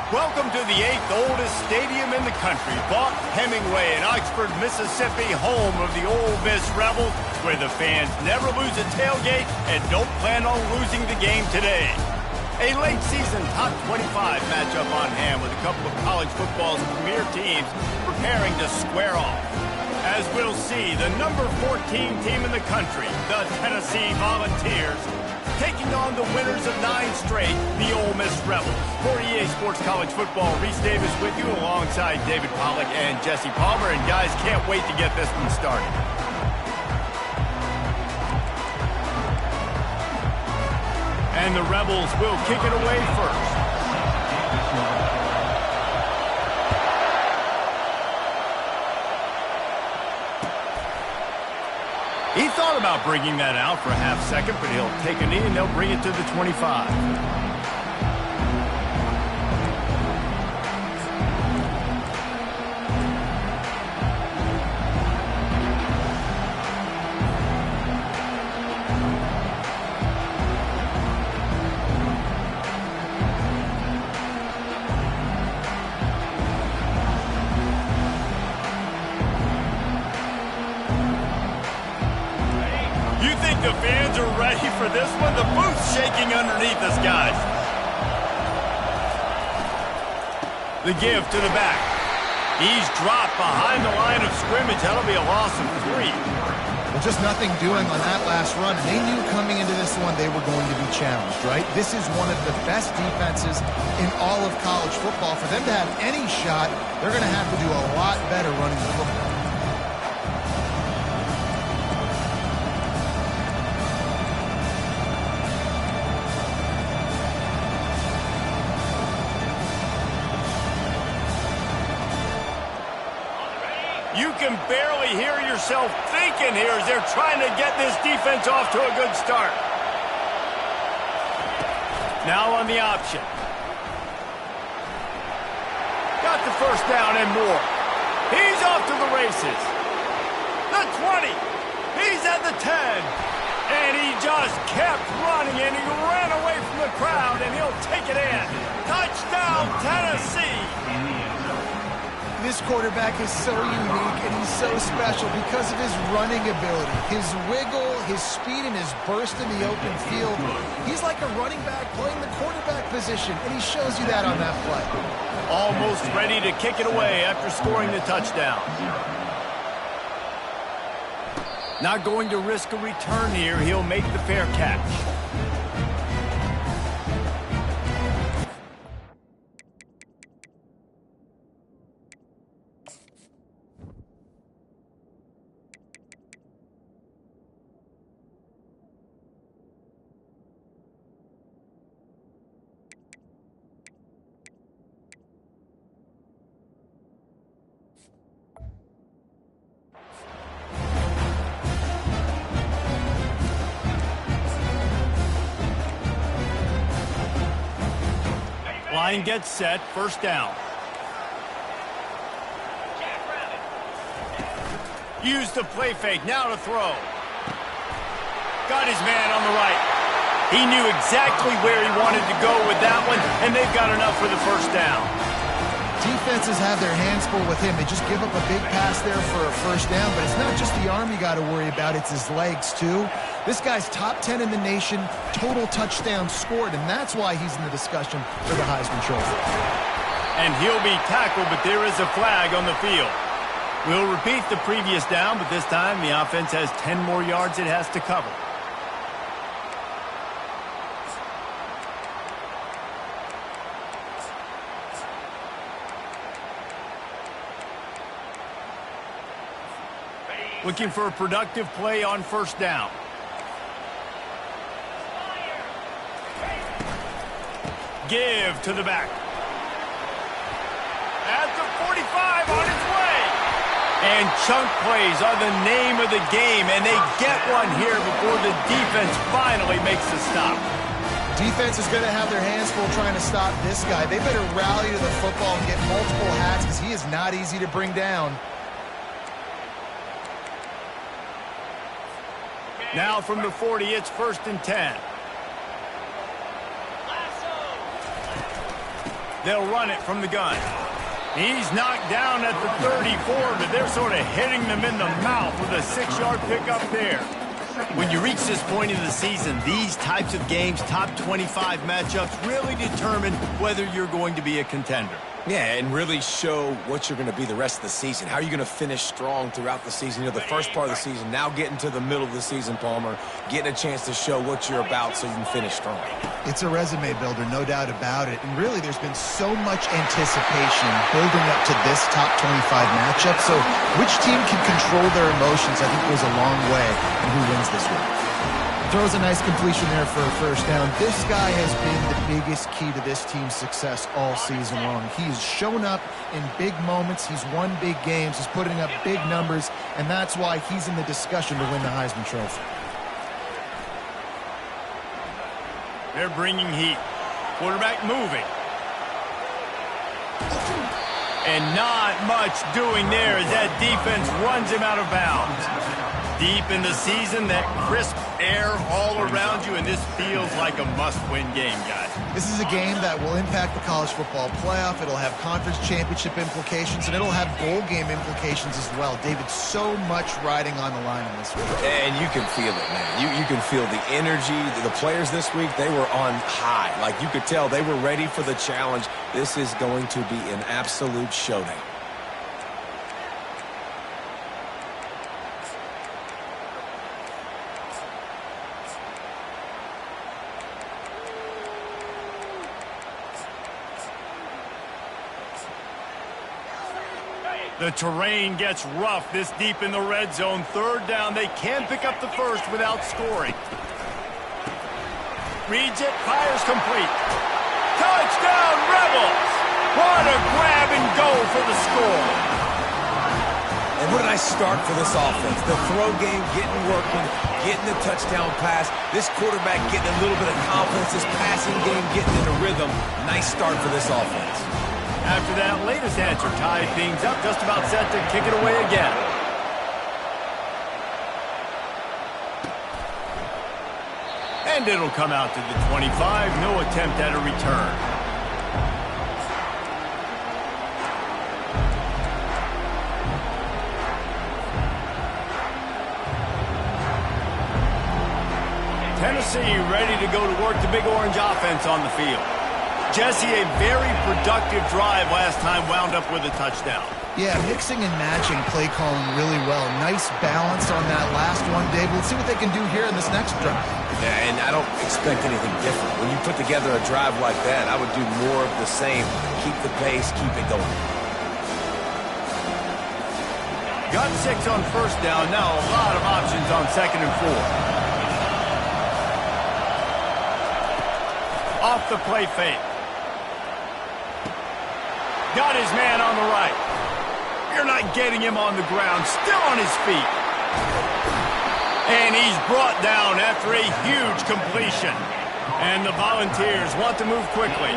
Welcome to the 8th oldest stadium in the country, Vaught Hemingway in Oxford, Mississippi, home of the Ole Miss Rebels, where the fans never lose a tailgate and don't plan on losing the game today. A late season top 25 matchup on hand with a couple of college football's premier teams preparing to square off. As we'll see, the number 14 team in the country, the Tennessee Volunteers, taking on the winners of 9 straight, the Ole Miss Rebels. For EA Sports College Football, Reese Davis with you alongside David Pollack and Jesse Palmer. And guys, can't wait to get this one started. And the Rebels will kick it away first. He thought about bringing that out for a half second, but he'll take a knee and they'll bring it to the 25. The fans are ready for this one. The booth's shaking underneath us, guys. The give to the back. He's dropped behind the line of scrimmage. That'll be a loss of 3. Well, just nothing doing on that last run. They knew coming into this one they were going to be challenged, right? This is one of the best defenses in all of college football. For them to have any shot, they're going to have to do a lot better running the football. You can barely hear yourself thinking here as they're trying to get this defense off to a good start. Now on the option. Got the first down and more. He's off to the races. The 20. He's at the 10. And he just kept running, and he ran away from the crowd, and he'll take it in. Touchdown, Tennessee. This quarterback is so unique and he's so special because of his running ability, his wiggle, his speed, and his burst in the open field. He's like a running back playing the quarterback position, and he shows you that on that play. Almost ready to kick it away after scoring the touchdown. Not going to risk a return here. He'll make the fair catch. Line gets set, first down. Use the play fake, now to throw. Got his man on the right. He knew exactly where he wanted to go with that one, and they've got enough for the first down. Defenses have their hands full with him. They just give up a big pass there for a first down, but it's not just the arm you got to worry about, it's his legs too. This guy's top 10 in the nation, total touchdowns scored, and that's why he's in the discussion for the Heisman Trophy. And he'll be tackled, but there is a flag on the field. We'll repeat the previous down, but this time the offense has 10 more yards it has to cover. Looking for a productive play on first down. Give to the back. At the 45 on its way. And chunk plays are the name of the game, and they get one here before the defense finally makes the stop. Defense is going to have their hands full trying to stop this guy. They better rally to the football and get multiple hats because he is not easy to bring down. Now from the 40, it's 1st and 10. They'll run it from the gun. He's knocked down at the 34, but they're sort of hitting them in the mouth with a 6-yard pickup there. When you reach this point in the season, these types of games, top 25 matchups, really determine whether you're going to be a contender. Yeah, and really show what you're going to be the rest of the season. How are you going to finish strong throughout the season? You know, the first part of the season, now getting to the middle of the season, Palmer, getting a chance to show what you're about so you can finish strong. It's a resume builder, no doubt about it. And really, there's been so much anticipation building up to this top 25 matchup. So which team can control their emotions, I think, goes a long way in who wins this week. Throws a nice completion there for a first down. This guy has been the biggest key to this team's success all season long. He's shown up in big moments. He's won big games. He's putting up big numbers, and that's why he's in the discussion to win the Heisman Trophy. They're bringing heat. Quarterback moving. And not much doing there as that defense runs him out of bounds. Deep in the season, that crisp air all around you, and this feels like a must-win game, guys. This is a game that will impact the college football playoff. It'll have conference championship implications, and it'll have bowl game implications as well. David, so much riding on the line in this week. And you can feel it, man. You can feel the energy. The players this week, they were on high. Like, you could tell they were ready for the challenge. This is going to be an absolute showdown. The terrain gets rough this deep in the red zone. Third down, they can pick up the first without scoring. Reads it, fires complete. Touchdown, Rebels! What a grab and go for the score. And what did I start for this offense? The throw game getting working, getting the touchdown pass. This quarterback getting a little bit of confidence. This passing game getting into rhythm. Nice start for this offense. After that latest answer tied things up, just about set to kick it away again. And it'll come out to the 25. No attempt at a return. Tennessee ready to go to work the Big Orange offense on the field. Jesse, a very productive drive last time, wound up with a touchdown. Yeah, mixing and matching play calling really well. Nice balance on that last one, Dave. Let's see what they can do here in this next drive. Yeah, and I don't expect anything different. When you put together a drive like that, I would do more of the same. Keep the pace, keep it going. Got 6 on first down. Now a lot of options on 2nd and 4. Off the play fake. Got his man on the right. You're not getting him on the ground. Still on his feet. And he's brought down after a huge completion. And the Volunteers want to move quickly.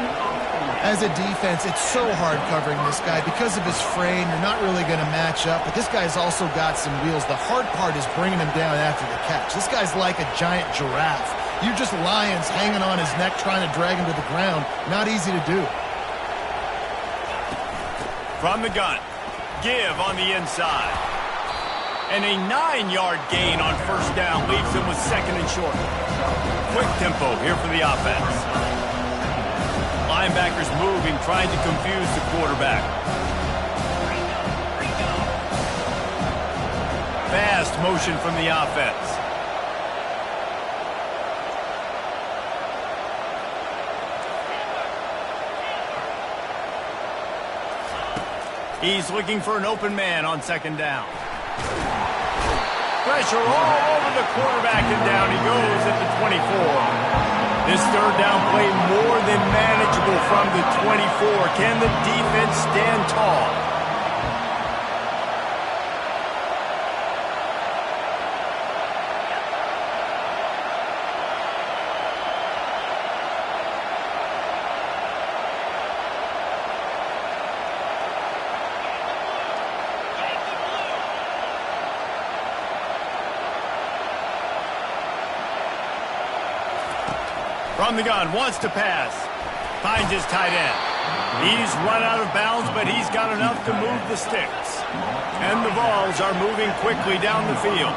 As a defense, it's so hard covering this guy. Because of his frame, you're not really going to match up. But this guy's also got some wheels. The hard part is bringing him down after the catch. This guy's like a giant giraffe. You're just lions hanging on his neck trying to drag him to the ground. Not easy to do. From the gun. Give on the inside. And a 9-yard gain on first down leaves him with 2nd and short. Quick tempo here for the offense. Linebackers moving, trying to confuse the quarterback. Fast motion from the offense. He's looking for an open man on 2nd down. Pressure all over the quarterback, and down he goes at the 24. This 3rd down play more than manageable from the 24. Can the defense stand tall? From the gun, wants to pass. Finds his tight end. He's run out of bounds, but he's got enough to move the sticks. And the Vols are moving quickly down the field.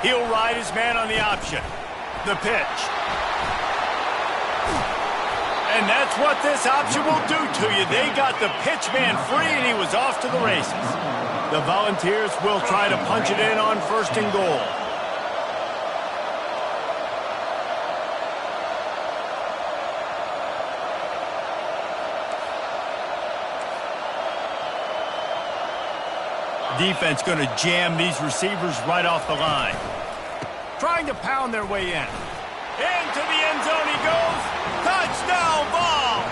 He'll ride his man on the option. The pitch. And that's what this option will do to you. They got the pitch man free, and he was off to the races. The Volunteers will try to punch it in on 1st and goal. Defense going to jam these receivers right off the line. Trying to pound their way in. Into the end zone he goes. Touchdown, Vols!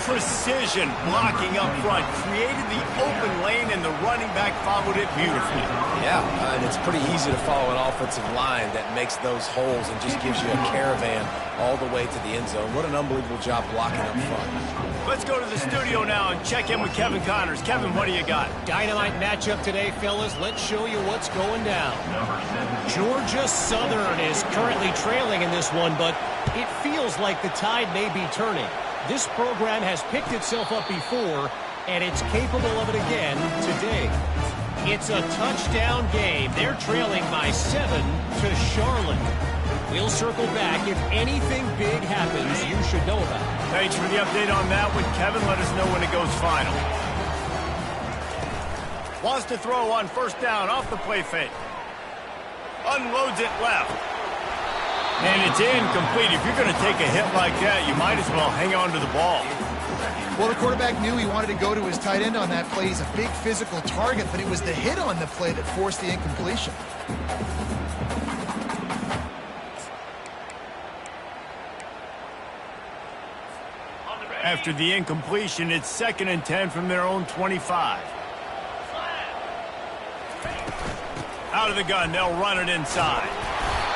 Precision blocking up front. Created the open lane, and the running back followed it beautifully. Yeah, and it's pretty easy to follow an offensive line that makes those holes and just gives you a caravan all the way to the end zone. What an unbelievable job blocking up front. Let's go to the studio now and check in with Kevin Connors. Kevin, what do you got? Dynamite matchup today, fellas. Let's show you what's going down. Georgia Southern is currently trailing in this one, but it feels like the tide may be turning. This program has picked itself up before, and it's capable of it again today. It's a touchdown game. They're trailing by 7 to Charlotte. We'll circle back. If anything big happens, you should know about it. Thanks for the update on that one, Kevin. Let us know when it goes final. Wants to throw on 1st down off the play fake. Unloads it left. And it's incomplete. If you're going to take a hit like that, you might as well hang on to the ball. Well, the quarterback knew he wanted to go to his tight end on that play. He's a big physical target, but it was the hit on the play that forced the incompletion. After the incompletion, it's 2nd and 10 from their own 25. Out of the gun, they'll run it inside.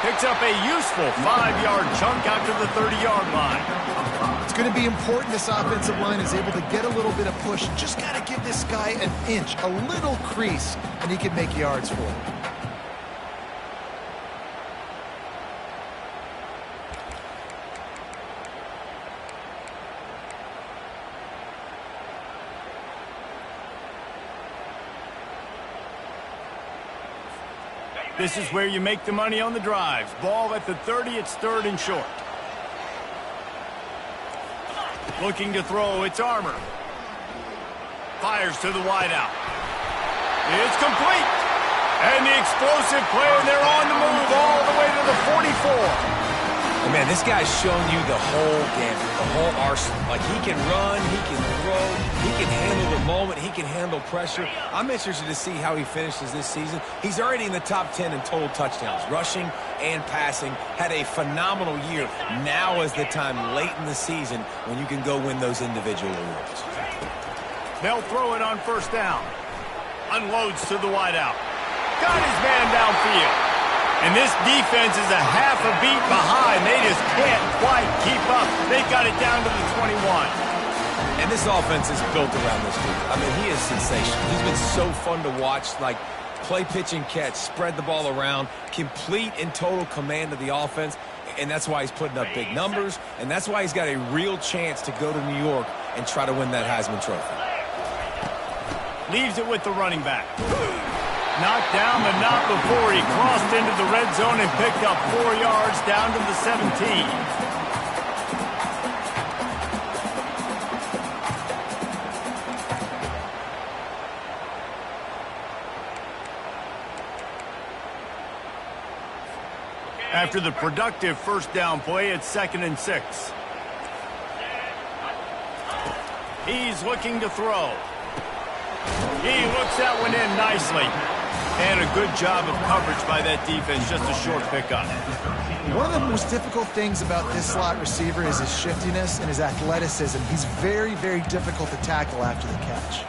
Picks up a useful 5-yard chunk out to the 30-yard line. It's going to be important this offensive line is able to get a little bit of push. Just got to give this guy an inch, a little crease, and he can make yards for it. This is where you make the money on the drives. Ball at the 30, it's 3rd and short. Looking to throw, it's Armour. Fires to the wideout. It's complete. And the explosive play, and they're on the move all the way to the 44. And man, this guy's shown you the whole gamut, the whole arsenal. Like, he can run, he can throw, he can handle the moment, he can handle pressure. I'm interested to see how he finishes this season. He's already in the top 10 in total touchdowns, rushing and passing. Had a phenomenal year. Now is the time late in the season when you can go win those individual awards. They'll throw it on 1st down. Unloads to the wideout. Got his man downfield. And this defense is a half a beat behind. They just can't quite keep up. They got it down to the 21. And this offense is built around this dude. I mean, he is sensational. He's been so fun to watch. Like, play, pitch, and catch, spread the ball around, complete and total command of the offense. And that's why he's putting up big numbers. And that's why he's got a real chance to go to New York and try to win that Heisman Trophy. Leaves it with the running back. Knocked down, but not before he crossed into the red zone and picked up 4 yards down to the 17. After the productive 1st down play, it's 2nd and 6. He's looking to throw. He looks that one in nicely. And a good job of coverage by that defense, just a short pickup. One of the most difficult things about this slot receiver is his shiftiness and his athleticism. He's very, very difficult to tackle after the catch.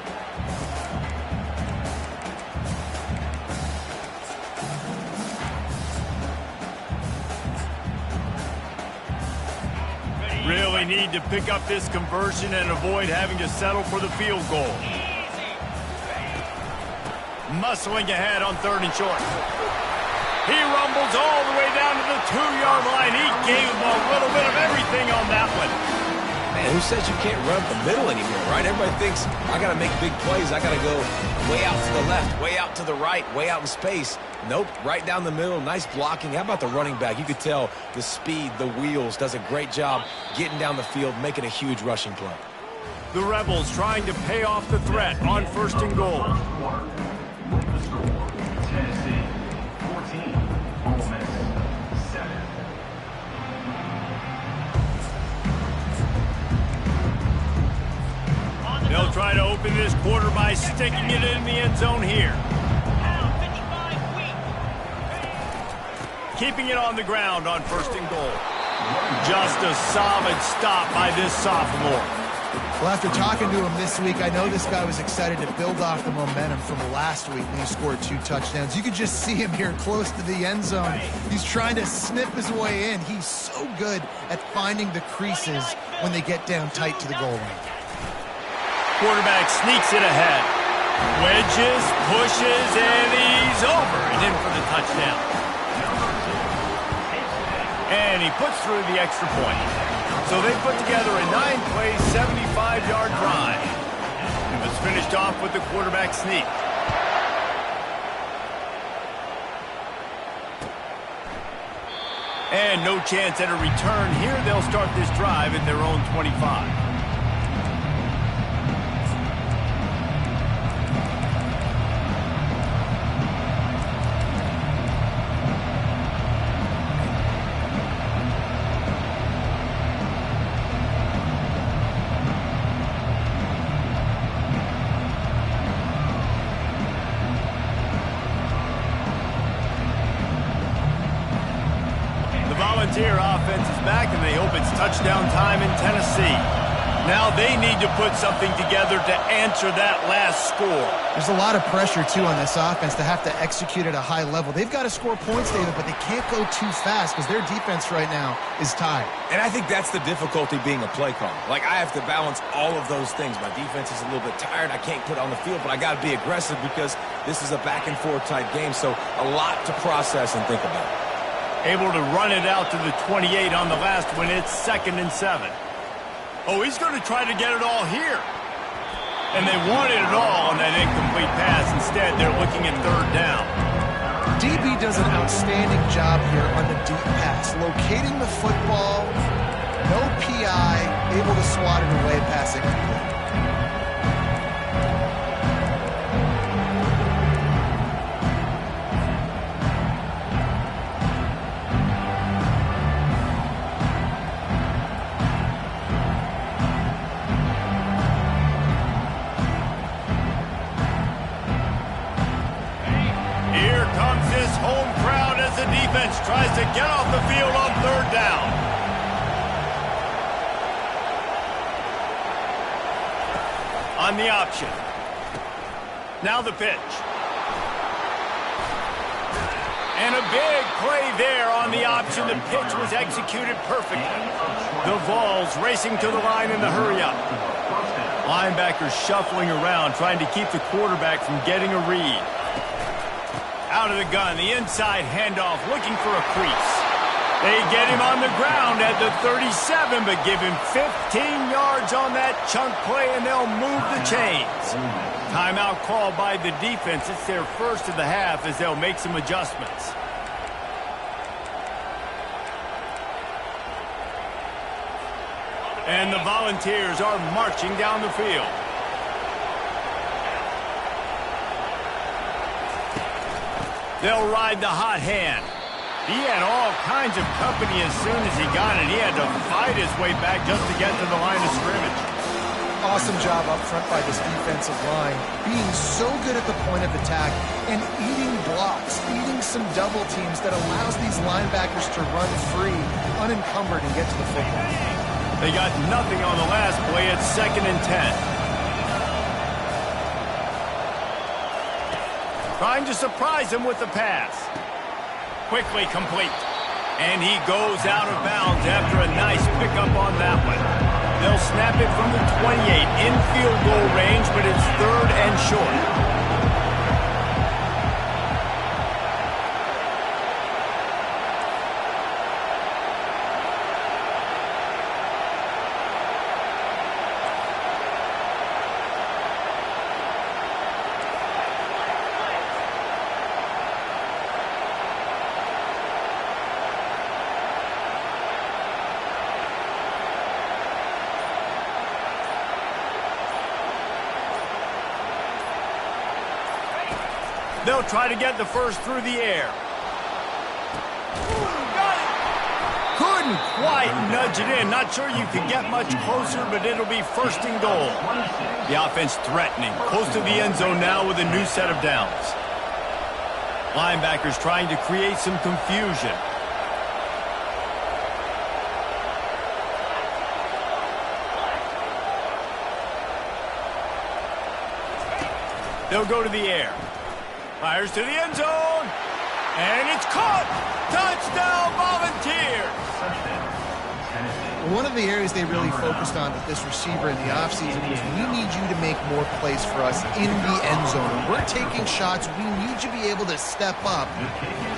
They need to pick up this conversion and avoid having to settle for the field goal. Muscling ahead on 3rd and short. He rumbles all the way down to the 2-yard line. He gave him a little bit of everything on that one. Man, who says you can't run up the middle anymore, right? Everybody thinks, I got to make big plays. I got to go way out to the left, way out to the right, way out in space. Nope, right down the middle. Nice blocking. How about the running back? You could tell the speed, the wheels, does a great job getting down the field, making a huge rushing play. The Rebels trying to pay off the threat on 1st and goal. Tennessee 14, Ole Miss 7. They'll try to open this quarter by sticking it in the end zone here. Keeping it on the ground on 1st and goal. Just a solid stop by this sophomore. Well, after talking to him this week, I know this guy was excited to build off the momentum from last week when he scored 2 touchdowns. You could just see him here close to the end zone. He's trying to snip his way in. He's so good at finding the creases when they get down tight to the goal line. Quarterback sneaks it ahead. Wedges, pushes, and he's over and in for the touchdown. And he puts through the extra point. So they put together a 9-play, 75-yard drive. It was finished off with the quarterback sneak. And no chance at a return here. They'll start this drive at their own 25. Volunteer offense is back, and they hope it's touchdown time in Tennessee. Now they need to put something together to answer that last score. There's a lot of pressure, too, on this offense to have to execute at a high level. They've got to score points, David, but they can't go too fast because their defense right now is tired. And I think that's the difficulty being a play caller. Like, I have to balance all of those things. My defense is a little bit tired. I can't put it on the field, but I got to be aggressive because this is a back-and-forth type game, so a lot to process and think about. Able to run it out to the 28 on the last one. It's 2nd and 7. Oh, he's going to try to get it all here. And they wanted it all on that incomplete pass. Instead, they're looking at 3rd down. DB does an outstanding job here on the deep pass. Locating the football, no PI, able to swat it away, passing complete. Tries to get off the field on 3rd down. On the option. Now the pitch. And a big play there on the option. The pitch was executed perfectly. The Vols racing to the line in the hurry-up. Linebackers shuffling around, trying to keep the quarterback from getting a read. Out of the gun, the inside handoff, looking for a crease. They get him on the ground at the 37, but give him 15 yards on that chunk play, and they'll move the chains. Timeout called by the defense. It's their first of the half as they'll make some adjustments. And the Volunteers are marching down the field. They'll ride the hot hand. He had all kinds of company as soon as he got it. He had to fight his way back just to get to the line of scrimmage. Awesome job up front by this defensive line, being so good at the point of attack and eating blocks, eating some double teams that allows these linebackers to run free, unencumbered, and get to the football. They got nothing on the last play. It's 2nd and 10. Trying to surprise him with the pass. Quickly complete. And he goes out of bounds after a nice pickup on that one. They'll snap it from the 28 in field goal range, but it's 3rd and short. They'll try to get the first through the air. Couldn't quite nudge it in. Not sure you could get much closer, but it'll be 1st and goal. The offense threatening. Close to the end zone now with a new set of downs. Linebackers trying to create some confusion. They'll go to the air. Fires to the end zone. And it's caught. Touchdown, Volunteers. One of the areas they really focused on with this receiver in the offseason was we need you to make more plays for us in the end zone. When we're taking shots, we need you to be able to step up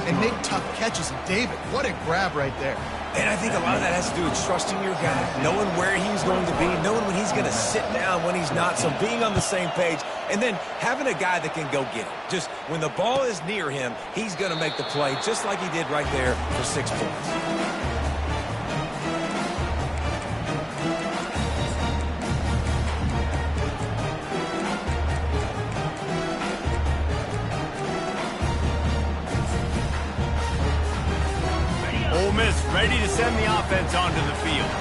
and make tough catches. And David, what a grab right there. And I think a lot of that has to do with trusting your guy, knowing where he's going to be, knowing when he's going to sit down, when he's not, so being on the same page, and then having a guy that can go get it. Just when the ball is near him, he's going to make the play, just like he did right there for 6 points. Ole Miss ready to send the offense onto the field.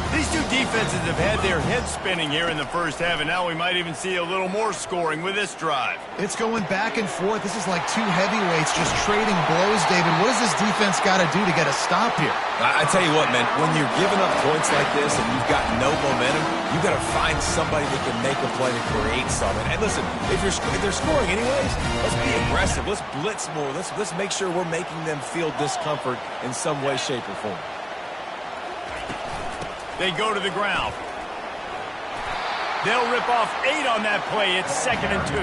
These two defenses have had their heads spinning here in the first half, and now we might even see a little more scoring with this drive. It's going back and forth. This is like two heavyweights just trading blows, David. What does this defense got to do to get a stop here? I tell you what, man, when you're giving up points like this and you've got no momentum, you've got to find somebody that can make a play to create something. And listen, if they're scoring anyways, let's be aggressive. Let's blitz more. Let's make sure we're making them feel discomfort in some way, shape, or form. They go to the ground. They'll rip off 8 on that play. It's 2nd and 2.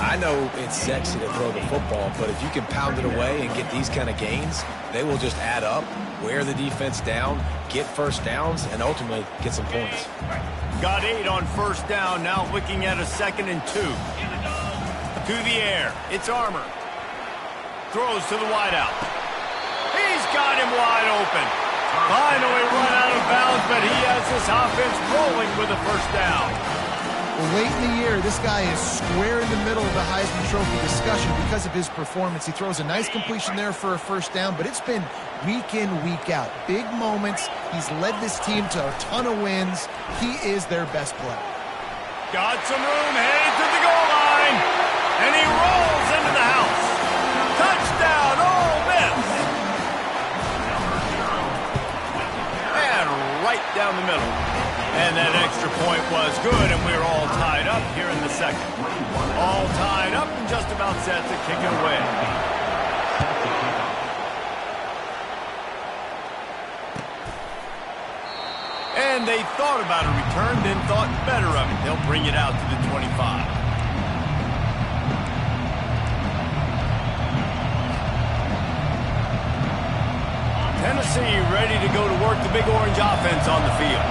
I know it's sexy to throw the football, but if you can pound it away and get these kind of gains, they will just add up, wear the defense down, get first downs, and ultimately get some points. Got 8 on 1st down. Now looking at a 2nd and 2. To the air. It's Armour. Throws to the wideout. He's got him wide open. Finally run out of bounds, but he has this offense rolling with a 1st down. Well, late in the year, this guy is square in the middle of the Heisman Trophy discussion because of his performance. He throws a nice completion there for a 1st down, but it's been week in, week out. Big moments. He's led this team to a ton of wins. He is their best player. Got some room, headed to the goal line, and he rolls into the house. Touchdown, Ole Miss. Right down the middle. And that extra point was good, and we're all tied up here in the 2nd. All tied up and just about set to kick it away. And they thought about a return, then thought better of it. They'll bring it out to the 25. Tennessee ready to go to work the Big Orange offense on the field.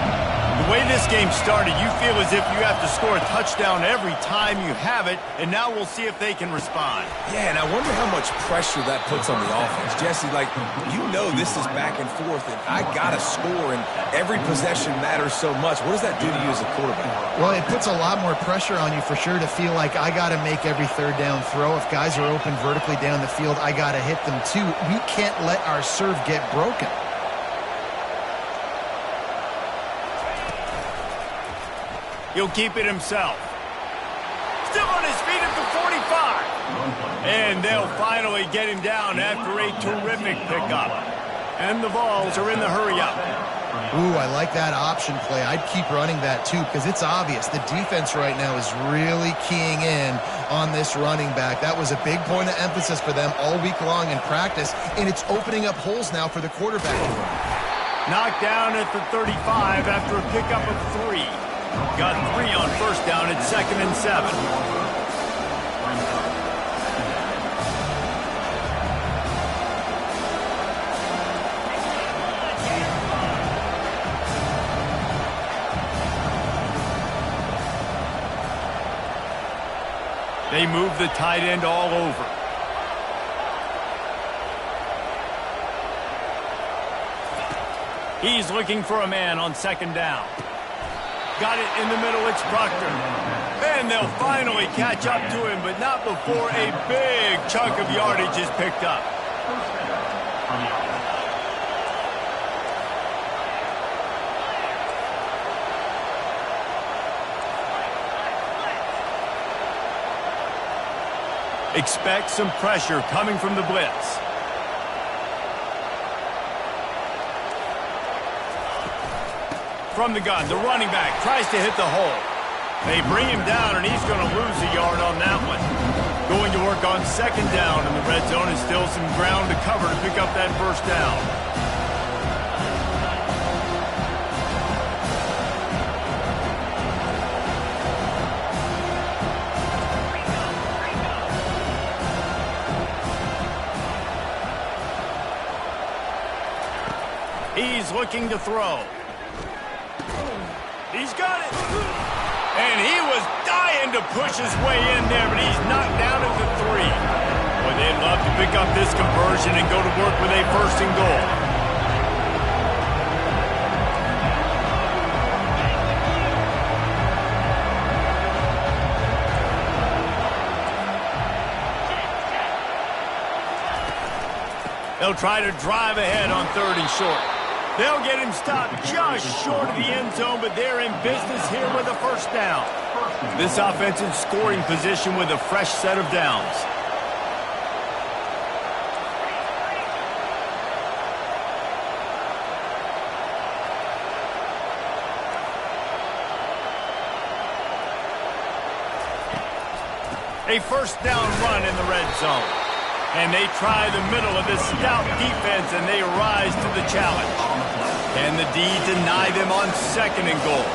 The way this game started, you feel as if you have to score a touchdown every time you have it, and now we'll see if they can respond. Yeah, and I wonder how much pressure that puts on the offense. Jesse, like, you know this is back and forth, and I got to score, and every possession matters so much. What does that do to you as a quarterback? Well, it puts a lot more pressure on you for sure to feel like I got to make every 3rd down throw. If guys are open vertically down the field, I got to hit them too. We can't let our serve get broken. He'll keep it himself. Still on his feet at the 45. And they'll finally get him down after a terrific pickup. And the Vols are in the hurry-up. Ooh, I like that option play. I'd keep running that too because it's obvious. The defense right now is really keying in on this running back. That was a big point of emphasis for them all week long in practice, and it's opening up holes now for the quarterback to run. Knocked down at the 35 after a pickup of 3. Got 3 on first down at 2nd and 7. They move the tight end all over. He's looking for a man on 2nd down. Got it in the middle, it's Proctor. And they'll finally catch up to him, but not before a big chunk of yardage is picked up. Expect some pressure coming from the blitz. From the gun, the running back tries to hit the hole. They bring him down, and he's going to lose a yard on that one. Going to work on 2nd down, and the red zone is still some ground to cover to pick up that first down. He's looking to throw. He's got it. And he was dying to push his way in there, but he's knocked down at the 3. Boy, they'd love to pick up this conversion and go to work with a 1st and goal. They'll try to drive ahead on 3rd and short. They'll get him stopped just short of the end zone, but they're in business here with a 1st down. This offense in scoring position with a fresh set of downs. A 1st down run in the red zone. And they try the middle of this stout defense, and they rise to the challenge. Can the D deny them on 2nd and goal?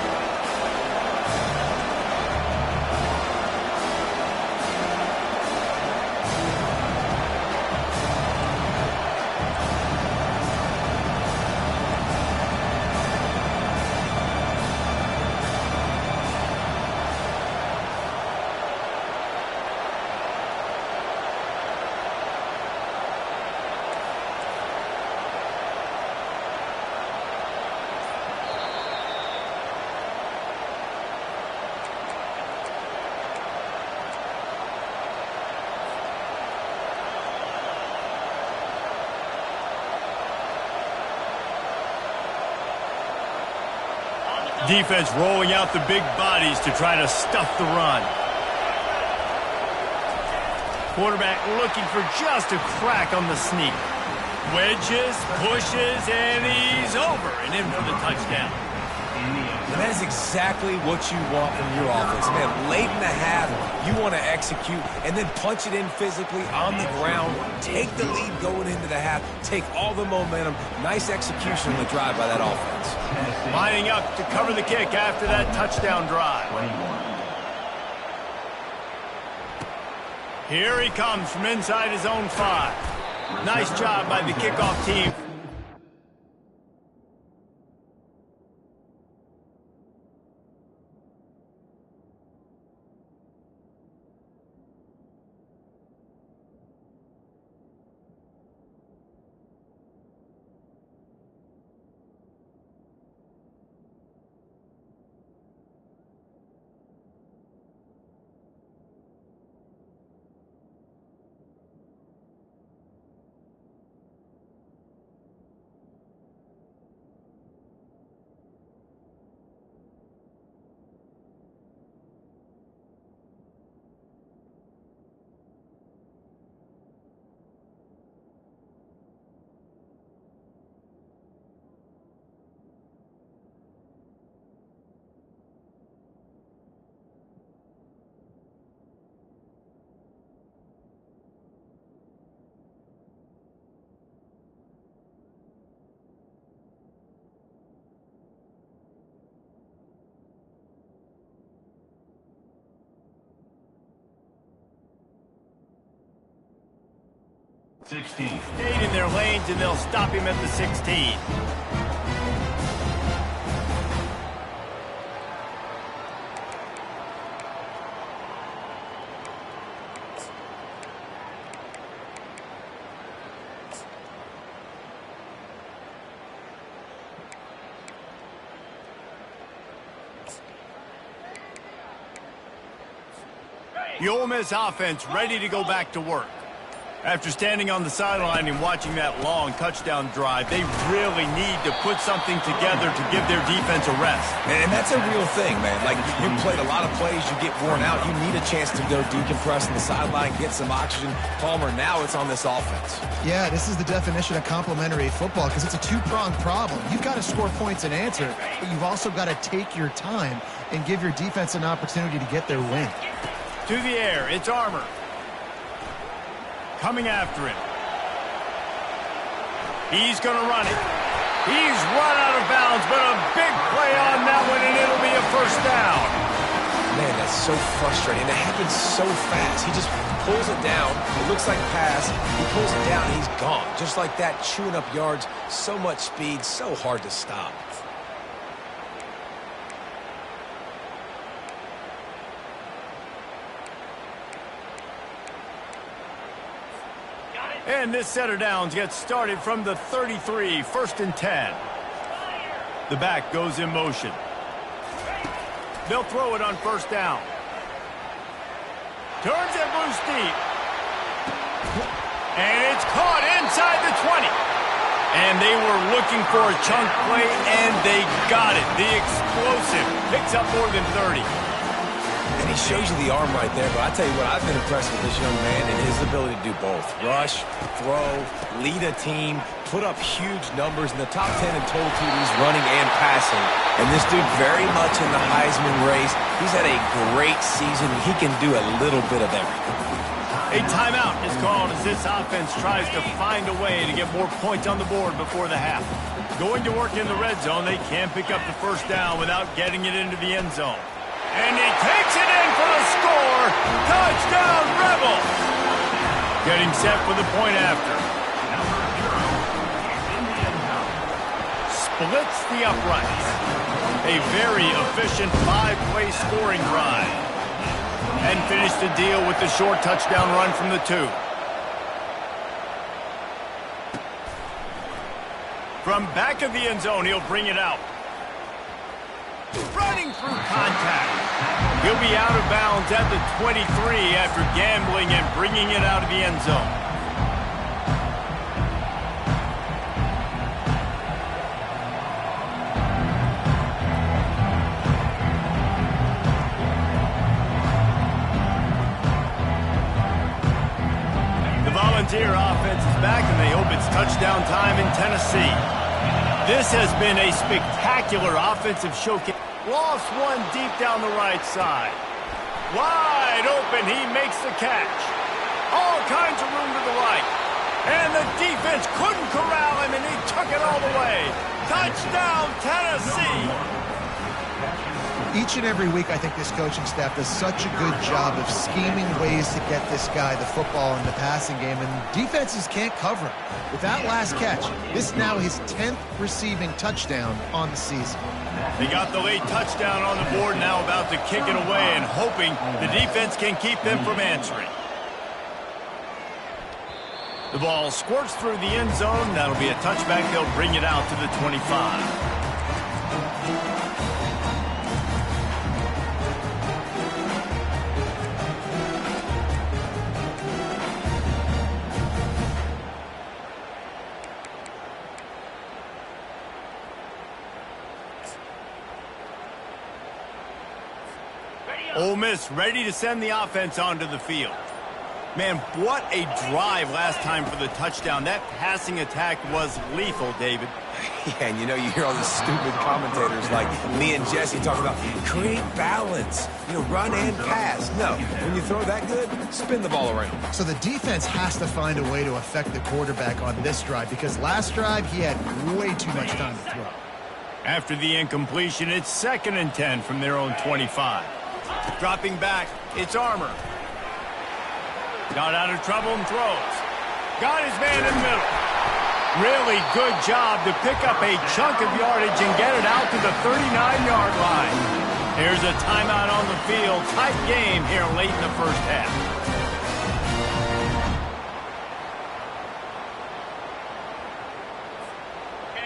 Defense rolling out the big bodies to try to stuff the run. Quarterback looking for just a crack on the sneak. Wedges, pushes, and he's over and in for the touchdown. And that is exactly what you want from your offense. Man, late in the half, you want to execute and then punch it in physically on the ground. Take the lead going into the half. Take all the momentum. Nice execution on the drive by that offense. Lining up to cover the kick after that touchdown drive. Here he comes from inside his own 5. Nice job by the kickoff team. 16. Stayed in their lanes, and they'll stop him at the 16. The Ole Miss offense ready to go back to work. After standing on the sideline and watching that long touchdown drive, they really need to put something together to give their defense a rest. And that's a real thing, man. Like, you played a lot of plays, you get worn out, you need a chance to go decompress on the sideline, get some oxygen. Palmer, now it's on this offense. Yeah, this is the definition of complementary football because it's a two-pronged problem. You've got to score points and answer, but you've also got to take your time and give your defense an opportunity to get their win. To the air, it's Armour. Coming after him. He's going to run it. He's run out of bounds, but a big play on that one, and it'll be a first down. Man, that's so frustrating. It happens so fast. He just pulls it down. It looks like pass. He pulls it down, and he's gone. Just like that, chewing up yards. So much speed, so hard to stop. And this set of downs gets started from the 33, 1st and 10. The back goes in motion. They'll throw it on first down. Turns it loose deep. And it's caught inside the 20. And they were looking for a chunk play, and they got it. The explosive picks up more than 30. And he shows you the arm right there, but I tell you what, I've been impressed with this young man and his ability to do both. Rush, throw, lead a team, put up huge numbers in the top 10 in total TDs, running and passing. And this dude very much in the Heisman race. He's had a great season. He can do a little bit of everything. A timeout is called as this offense tries to find a way to get more points on the board before the half. Going to work in the red zone, they can't pick up the first down without getting it into the end zone. And he takes it in for the score. Touchdown, Rebels. Getting set for the point after. Splits the uprights. A very efficient 5-play scoring drive. And finished the deal with the short touchdown run from the 2. From back of the end zone, he'll bring it out. Running through contact. He'll be out of bounds at the 23 after gambling and bringing it out of the end zone. The Volunteer offense is back, and they hope it's touchdown time in Tennessee. This has been a spectacular offensive showcase. Lost one deep down the right side. Wide open, he makes the catch. All kinds of room to the right. And the defense couldn't corral him, and he took it all the way. Touchdown, Tennessee! Each and every week, I think this coaching staff does such a good job of scheming ways to get this guy the football in the passing game, and defenses can't cover him. With that last catch, this is now his 10th receiving touchdown on the season. They got the late touchdown on the board, now about to kick it away and hoping the defense can keep them from answering. The ball squirts through the end zone. That'll be a touchback. They'll bring it out to the 25. Ole Miss ready to send the offense onto the field. Man, what a drive last time for the touchdown. That passing attack was lethal, David. Yeah, and you know, you hear all these stupid commentators like Lee and Jesse talking about create balance, run and pass. No, when you throw that good, spin the ball around. So the defense has to find a way to affect the quarterback on this drive because last drive he had way too much time to throw. After the incompletion, it's 2nd and 10 from their own 25. Dropping back, it's Armour. Got out of trouble and throws. Got his man in the middle. Really good job to pick up a chunk of yardage and get it out to the 39-yard line. Here's a timeout on the field. Tight game here late in the first half.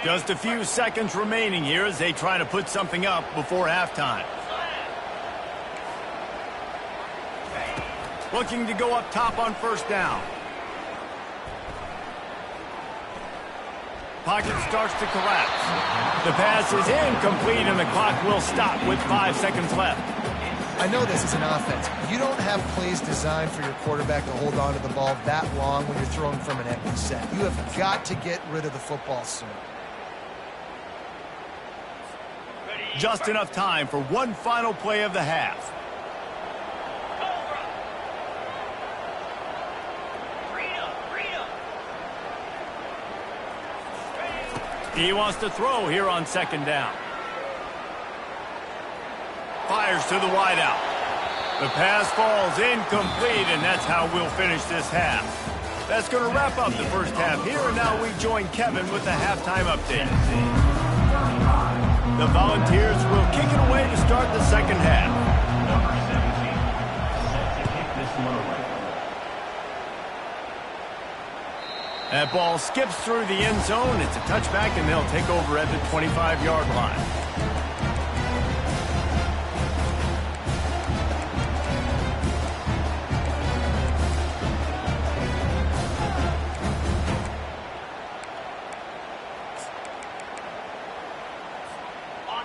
Just a few seconds remaining here as they try to put something up before halftime. Looking to go up top on first down. Pocket starts to collapse. The pass is incomplete and the clock will stop with 5 seconds left. I know this is an offense. You don't have plays designed for your quarterback to hold on to the ball that long when you're throwing from an empty set. You have got to get rid of the football soon. Just enough time for one final play of the half. He wants to throw here on second down. Fires to the wideout. The pass falls incomplete, and that's how we'll finish this half. That's going to wrap up the first half here, and now we join Kevin with the halftime update. The Volunteers will kick it away to start the second half. Number 17, set to kick this one away. That ball skips through the end zone. It's a touchback, and they'll take over at the 25-yard line.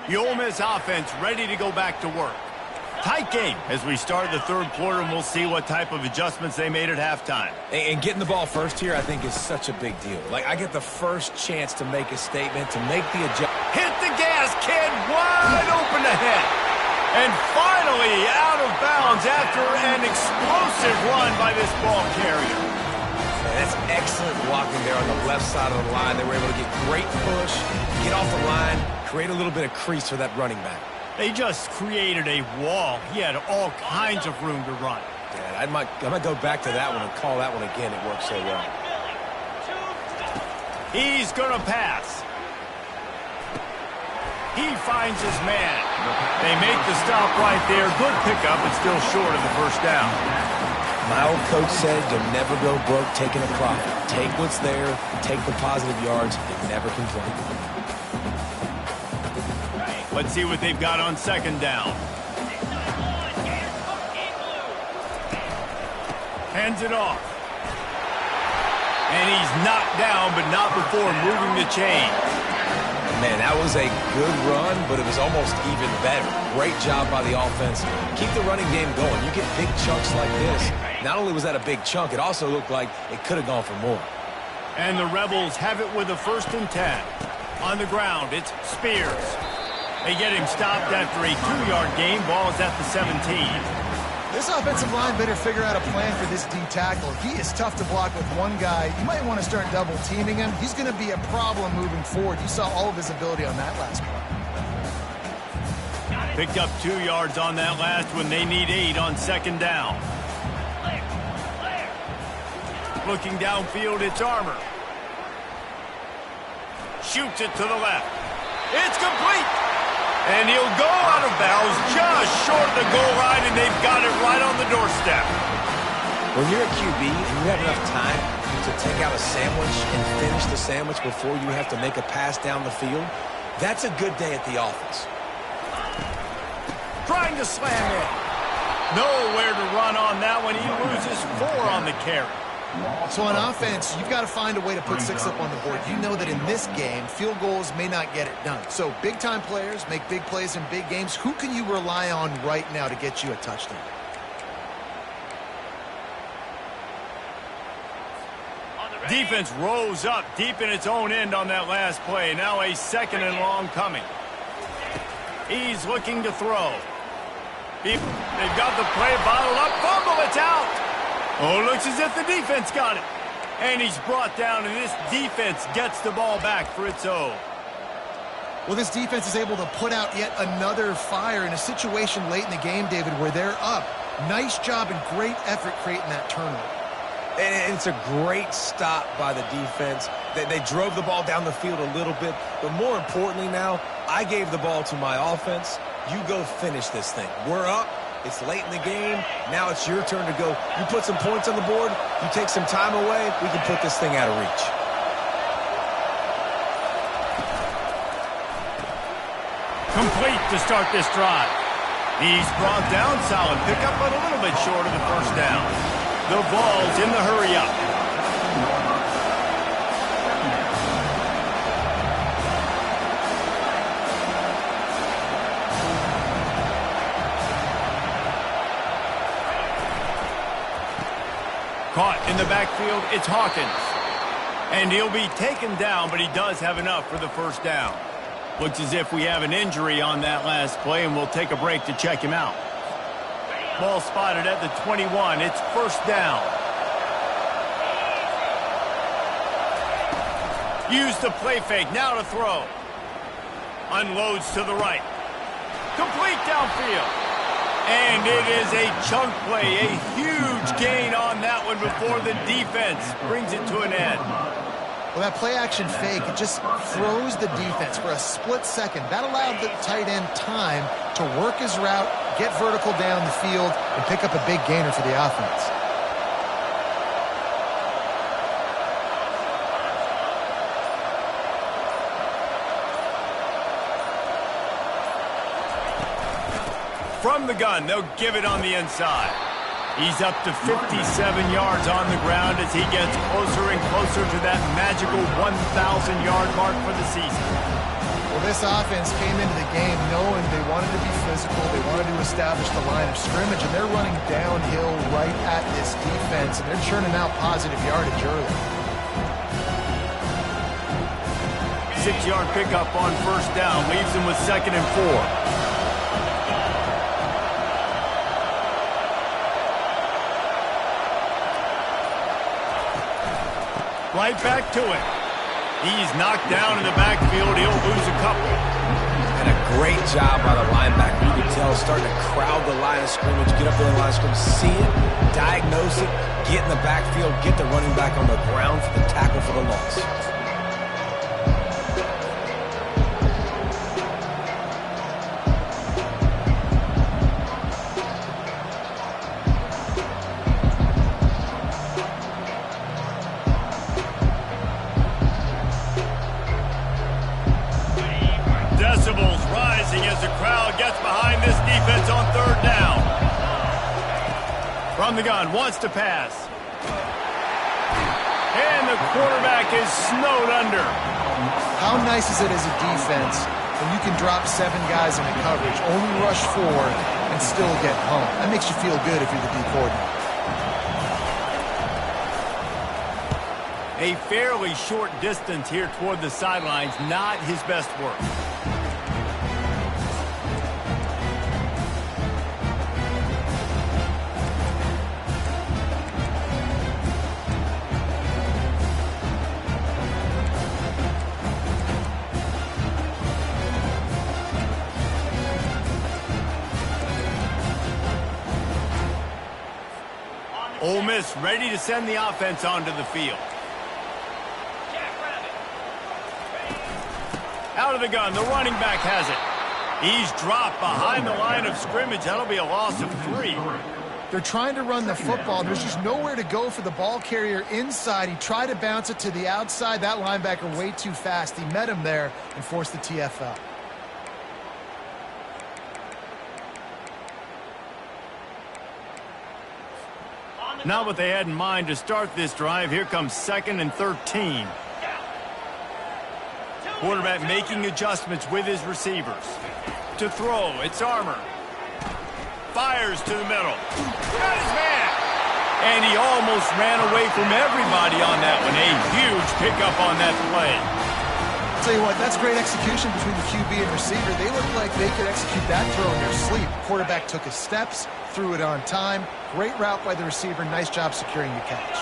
The Ole Miss offense ready to go back to work. Tight game as we start the third quarter, and we'll see what type of adjustments they made at halftime. And getting the ball first here, I think, is such a big deal. Like, I get the first chance to make a statement, to make the adjustment. Hit the gas, kid, wide open ahead. And finally out of bounds after an explosive run by this ball carrier. Man, that's excellent blocking there on the left side of the line. They were able to get great push, get off the line, create a little bit of crease for that running back. They just created a wall. He had all kinds of room to run. Yeah, I might go back to that one and call that one again. It worked so well. He's going to pass. He finds his man. They make the stop right there. Good pickup, but still short of the first down. My old coach said you'll never go broke taking a profit. Take what's there, take the positive yards, and never complain. Let's see what they've got on second down. Hands it off. And he's knocked down, but not before moving the chain. Man, that was a good run, but it was almost even better. Great job by the offense. Keep the running game going. You get big chunks like this. Not only was that a big chunk, it also looked like it could have gone for more. And the Rebels have it with a 1st and 10. On the ground, it's Spears. They get him stopped after a 2-yard gain. Ball is at the 17. This offensive line better figure out a plan for this D tackle. He is tough to block with one guy. You might want to start double teaming him. He's going to be a problem moving forward. You saw all of his ability on that last play. Picked up 2 yards on that last one. They need 8 on second down. Looking downfield, it's Armour. Shoots it to the left. It's complete. And he'll go out of bounds just short of the goal line, and they've got it right on the doorstep. When you're a QB and you have enough time to take out a sandwich and finish the sandwich before you have to make a pass down the field, that's a good day at the office. Trying to slam in. Nowhere to run on that one. He loses 4 on the carry. So on offense, you've got to find a way to put 6 up on the board. You know that in this game, field goals may not get it done. So big-time players make big plays in big games. Who can you rely on right now to get you a touchdown? Defense rose up deep in its own end on that last play. Now a 2nd and long coming. He's looking to throw. They've got the play bottled up. Fumble, it's out. Oh, looks as if the defense got it. And he's brought down, and this defense gets the ball back for its own. Well, this defense is able to put out yet another fire in a situation late in the game, David, where they're up. Nice job and great effort creating that turnover. And it's a great stop by the defense. They drove the ball down the field a little bit, but more importantly now, I gave the ball to my offense. You go finish this thing. We're up. It's late in the game. Now it's your turn to go. You put some points on the board. You take some time away. We can put this thing out of reach. Complete to start this drive. He's brought down, solid pickup, but a little bit short of the first down. The ball's in the hurry up. Caught in the backfield, it's Hawkins. And he'll be taken down, but he does have enough for the first down. Looks as if we have an injury on that last play, and we'll take a break to check him out. Ball spotted at the 21. It's first down. Use the play fake. Now to throw. Unloads to the right. Complete downfield. And it is a chunk play. A huge gain on that one before the defense brings it to an end. Well, that play-action fake, it just throws the defense for a split second. That allowed the tight end time to work his route, get vertical down the field, and pick up a big gainer for the offense. From the gun, they'll give it on the inside. He's up to 57 yards on the ground as he gets closer and closer to that magical 1,000-yard mark for the season. Well, this offense came into the game knowing they wanted to be physical, they wanted to establish the line of scrimmage, and they're running downhill right at this defense, and they're churning out positive yardage early. 6-yard pickup on first down leaves him with 2nd and 4. Right back to it. He's knocked down in the backfield. He'll lose a couple. And a great job by the linebacker. You can tell starting to crowd the line of scrimmage, get up there in the line of scrimmage, see it, diagnose it, get in the backfield, get the running back on the ground for the tackle for the loss. Decibels rising as the crowd gets behind this defense on third down. From the gun, wants to pass. And the quarterback is snowed under. How nice is it as a defense when you can drop 7 guys into coverage, only rush 4, and still get home? That makes you feel good if you're the D coordinator. A fairly short distance here toward the sidelines, not his best work. Ole Miss ready to send the offense onto the field. Out of the gun, the running back has it. He's dropped behind the line of scrimmage. That'll be a loss of 3. They're trying to run the football. There's just nowhere to go for the ball carrier inside. He tried to bounce it to the outside. That linebacker way too fast. He met him there and forced the TFL. Not what they had in mind to start this drive. Here comes 2nd and 13. Quarterback making adjustments with his receivers. To throw, it's Armour. Fires to the middle. Got his man. And he almost ran away from everybody on that one. A huge pickup on that play. I'll tell you what, that's great execution between the QB and receiver. They look like they could execute that throw in their sleep. Quarterback took his steps, threw it on time. Great route by the receiver. Nice job securing the catch.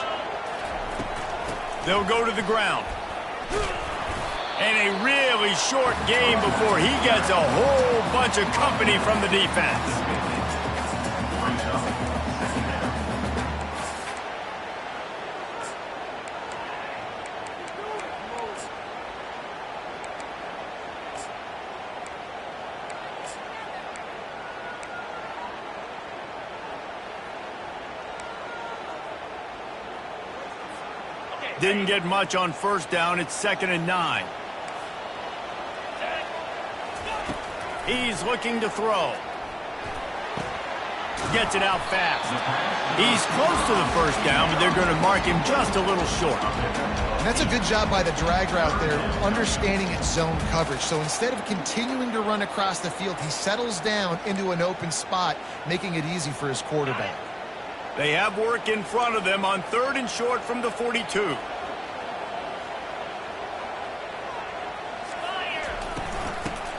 They'll go to the ground. And a really short game before he gets a whole bunch of company from the defense. Didn't get much on first down. It's 2nd and 9. He's looking to throw. Gets it out fast. He's close to the first down, but they're going to mark him just a little short. And that's a good job by the drag route there, understanding its zone coverage. So instead of continuing to run across the field, he settles down into an open spot, making it easy for his quarterback. They have work in front of them on 3rd and short from the 42.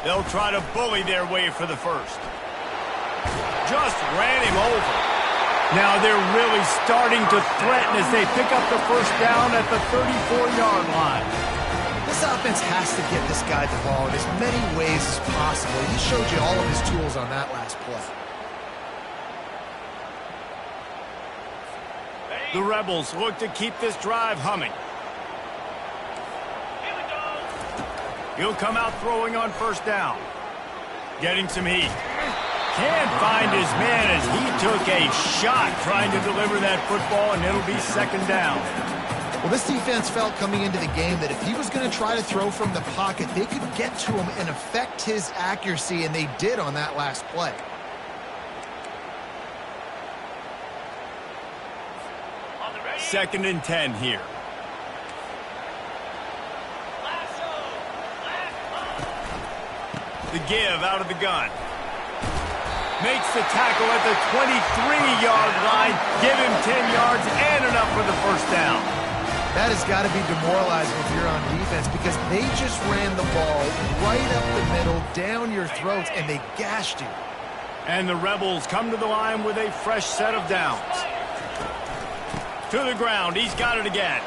They'll try to bully their way for the first. Just ran him over. Now they're really starting to threaten as they pick up the first down at the 34-yard line. This offense has to get this guy the ball in as many ways as possible. He showed you all of his tools on that last play. The Rebels look to keep this drive humming. He'll come out throwing on first down. Getting some heat. Can't find his man as he took a shot trying to deliver that football, and it'll be 2nd down. Well, this defense felt coming into the game that if he was going to try to throw from the pocket, they could get to him and affect his accuracy, and they did on that last play. Second and 10 here. The give out of the gun. Makes the tackle at the 23-yard line. Give him 10 yards and enough for the first down. That has got to be demoralizing if you're on defense because they just ran the ball right up the middle, down your throats, and they gashed you. And the Rebels come to the line with a fresh set of downs. To the ground. He's got it again.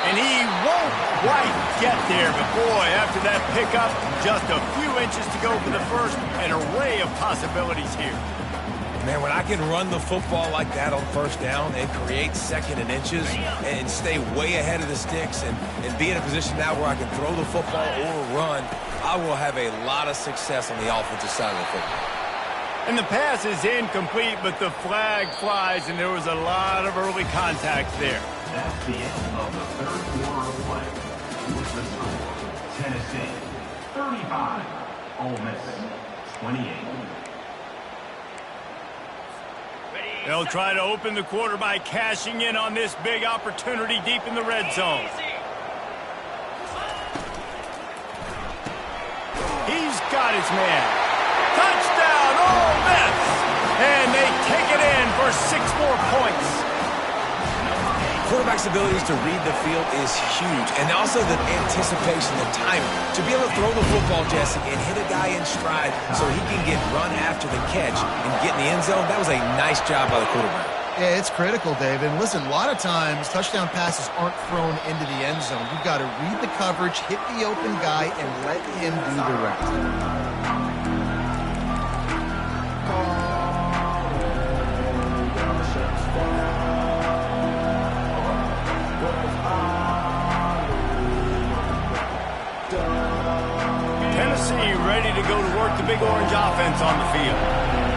And he won't quite get there, but boy, after that pickup, just a few inches to go for the first, an array of possibilities here. Man, when I can run the football like that on first down and create 2nd and inches and stay way ahead of the sticks and be in a position now where I can throw the football or run, I will have a lot of success on the offensive side of the football. And the pass is incomplete, but the flag flies, and there was a lot of early contact there. That's the end of the 3rd quarter of play. With the score, Tennessee 35, Ole Miss 28. They'll try to open the quarter by cashing in on this big opportunity deep in the red zone. He's got his man. Touchdown, Ole Miss! And they take it in for 6 more points. Quarterback's abilities to read the field is huge, and also the anticipation, the timing. To be able to throw the football, Jesse, and hit a guy in stride so he can get run after the catch and get in the end zone, that was a nice job by the quarterback. Yeah, it's critical, David. And listen, a lot of times touchdown passes aren't thrown into the end zone. You've got to read the coverage, hit the open guy, and let him do the rest. Tennessee ready to go to work the Big Orange offense on the field.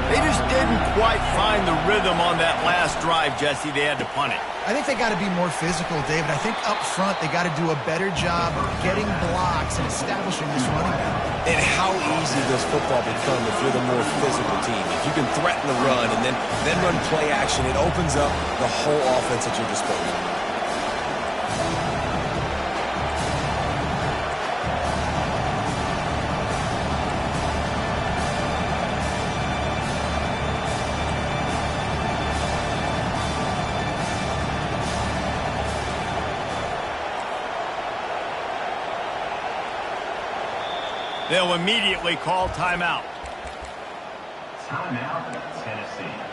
They just didn't quite find the rhythm on that last drive, Jesse. They had to punt it. I think they got to be more physical, David. I think up front they got to do a better job of getting blocks and establishing this running back. And how easy does football become if you're the more physical team? If you can threaten the run and then run play action, it opens up the whole offense at your disposal. They'll immediately call timeout. Timeout, Tennessee.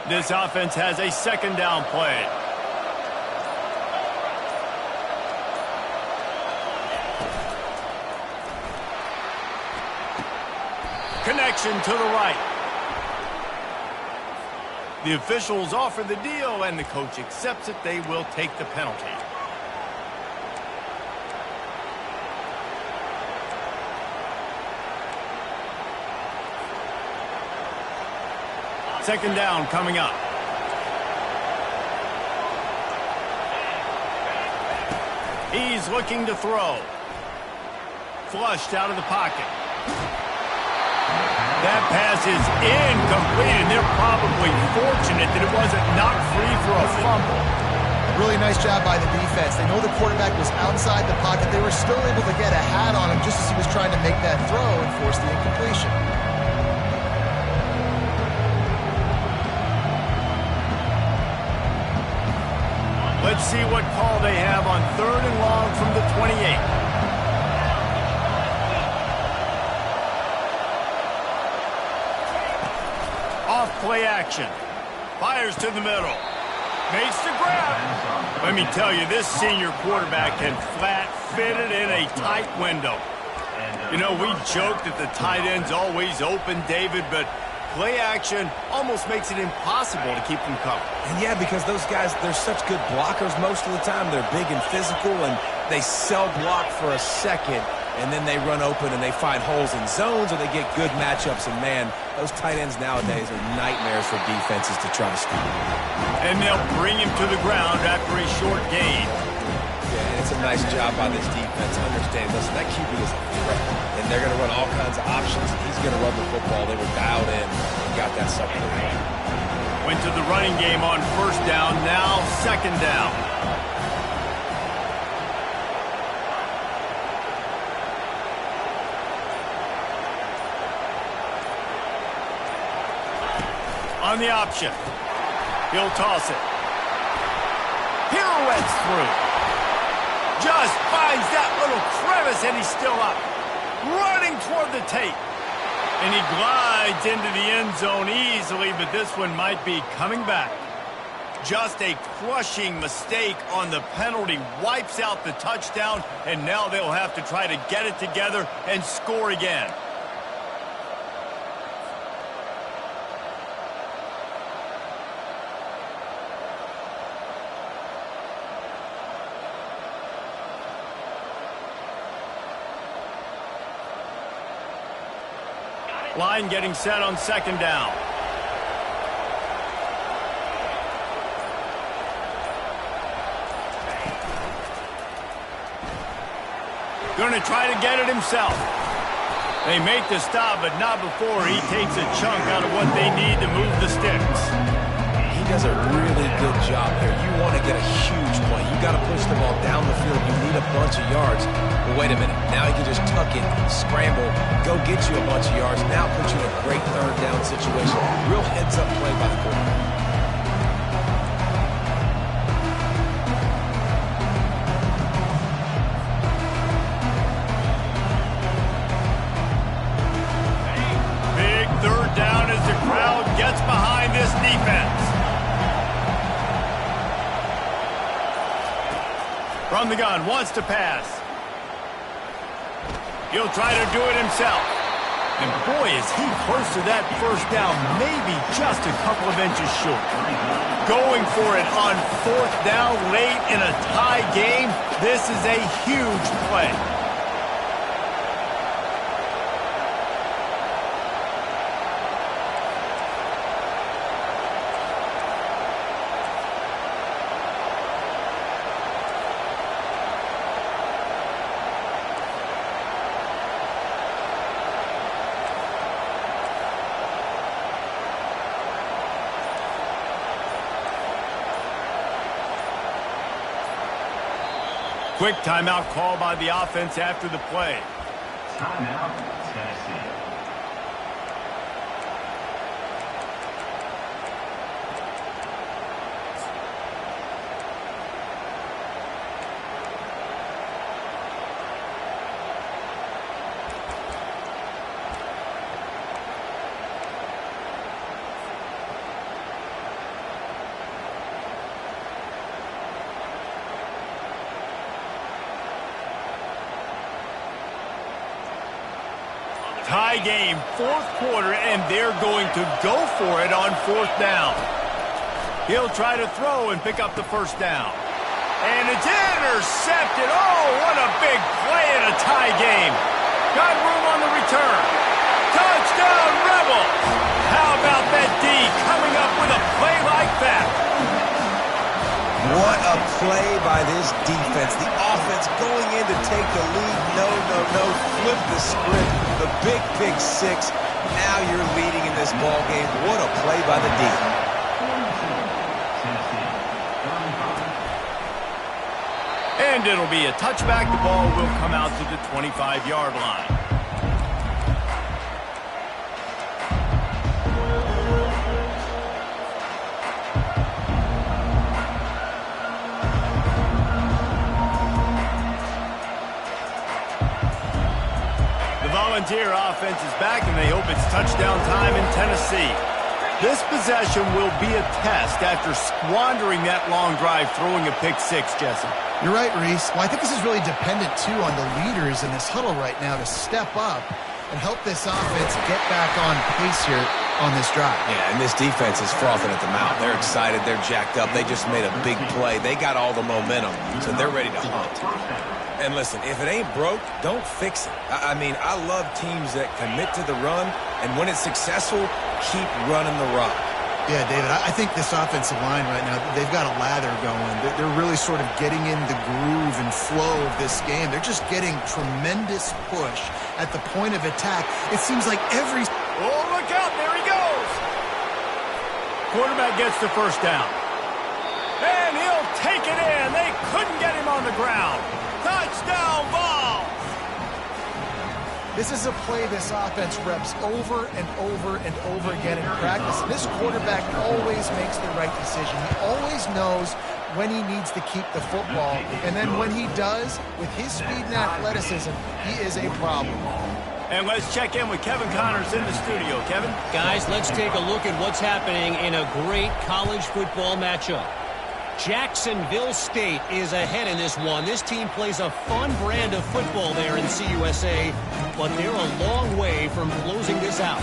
This offense has a 2nd down play. connection to the right. The officials offer the deal, and the coach accepts it. They will take the penalty. Second down coming up. He's looking to throw. Flushed out of the pocket. That pass is incomplete, and they're probably fortunate that it wasn't knocked free for a fumble. Really nice job by the defense. They know the quarterback was outside the pocket. They were still able to get a hat on him just as he was trying to make that throw and force the incompletion. Let's see what call they have on 3rd and long from the 28. Off play action. Fires to the middle. Makes the grab. Let me tell you, this senior quarterback can flat fit it in a tight window. You know, we joke that the tight end's always open, David, but play action almost makes it impossible to keep them covered. And yeah, because those guys, they're such good blockers most of the time. They're big and physical, and they sell block for a second, and then they run open and they find holes in zones, or they get good matchups. And man, those tight ends nowadays are nightmares for defenses to try to score. And they'll bring him to the ground after a short gain. Yeah, and it's a nice job by this defense. Understand, listen, that QB is a threat, and they're going to run all kinds of options. He's going to run the football. They were dialed in and got that second down. Went to the running game on 1st down, now 2nd down. On the option. He'll toss it. Pirouettes through. Just finds that little crevice, and he's still up. Running toward the tape. And he glides into the end zone easily, but this one might be coming back. Just a crushing mistake on the penalty. Wipes out the touchdown, and now they'll have to try to get it together and score again. Line getting set on 2nd down. Going to try to get it himself. They make the stop, but not before he takes a chunk out of what they need to move the sticks. He does a really good job here. You want to get a huge play. You got to push the ball down the field. You need a bunch of yards. But wait a minute. Now he can just tuck it, scramble, go get you a bunch of yards. Now put you in a great 3rd down situation. Real heads-up play by the quarterback. Big 3rd down as the crowd gets behind this defense. From the gun, wants to pass. He'll try to do it himself. And boy, is he close to that 1st down, maybe just a couple of inches short. Going for it on 4th down late in a tie game. This is a huge play. Quick timeout call by the offense after the play. Timeout, Tennessee. Tie game, fourth quarter, and they're going to go for it on fourth down. He'll try to throw and pick up the first down. And it's intercepted. Oh, what a big play in a tie game. Got room on the return. Touchdown, Rebels. How about that D coming up with a play like that? What a play by this defense. The offense going in to take the lead. No. Flip the script. The big pick six. Now you're leading in this ball game. What a play by the D. And it'll be a touchback. The ball will come out to the 25-yard line. Volunteer offense is back, and they hope it's touchdown time in Tennessee. This possession will be a test after squandering that long drive throwing a pick six, Jesse. You're right, Reese. Well, I think this is really dependent, too, on the leaders in this huddle right now to step up and help this offense get back on pace here on this drive. Yeah, and this defense is frothing at the mouth. They're excited. They're jacked up. They just made a big play. They got all the momentum, so they're ready to hunt. And listen, if it ain't broke, don't fix it. I mean, I love teams that commit to the run, and when it's successful, keep running the rock. Yeah, David, I think this offensive line right now, they've got a lather going. They're really sort of getting in the groove and flow of this game. They're just getting tremendous push at the point of attack. It seems like every... Oh, look out, there he goes! Quarterback gets the first down. And he'll take it in. They couldn't get him on the ground. Touchdown ball! This is a play this offense reps over and over and over again in practice. This quarterback always makes the right decision. He always knows when he needs to keep the football. And then when he does, with his speed and athleticism, he is a problem. And let's check in with Kevin Connors in the studio. Kevin? Guys, let's take a look at what's happening in a great college football matchup. Jacksonville State is ahead in this one. This team plays a fun brand of football there in CUSA, but they're a long way from closing this out.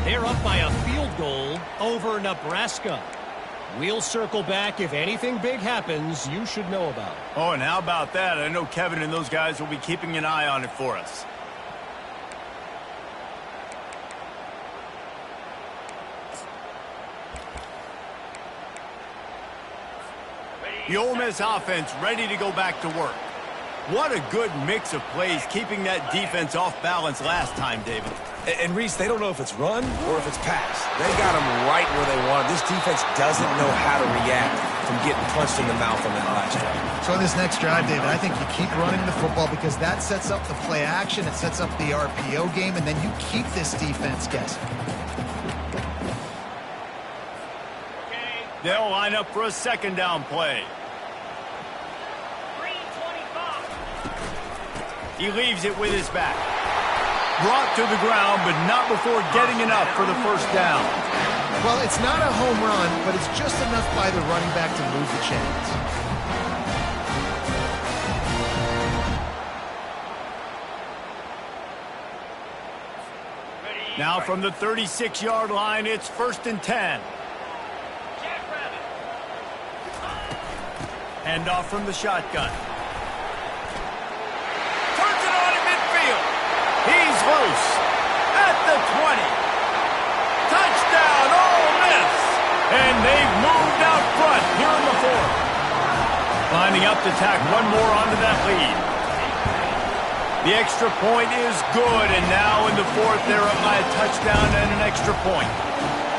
They're up by a field goal over Nebraska. We'll circle back. If anything big happens, you should know about it. Oh, and how about that? I know Kevin and those guys will be keeping an eye on it for us. The Ole Miss offense ready to go back to work. What a good mix of plays keeping that defense off balance last time, David. And Reese, they don't know if it's run or if it's pass. They got them right where they want. This defense doesn't know how to react from getting punched in the mouth on that last drive. So on this next drive, David, I think you keep running the football because that sets up the play action, it sets up the RPO game, and then you keep this defense guessing. They'll line up for a second down play. He leaves it with his back. Brought to the ground, but not before getting enough for the first down. Well, it's not a home run, but it's just enough by the running back to move the chains. Now from the 36-yard line, it's 1st and 10. Hand off from the shotgun. Turns it on in midfield. He's loose at the 20. Touchdown, Ole Miss. And they've moved out front here in the fourth. Lining up to tack one more onto that lead. The extra point is good, and now in the fourth, they're up by a touchdown and an extra point.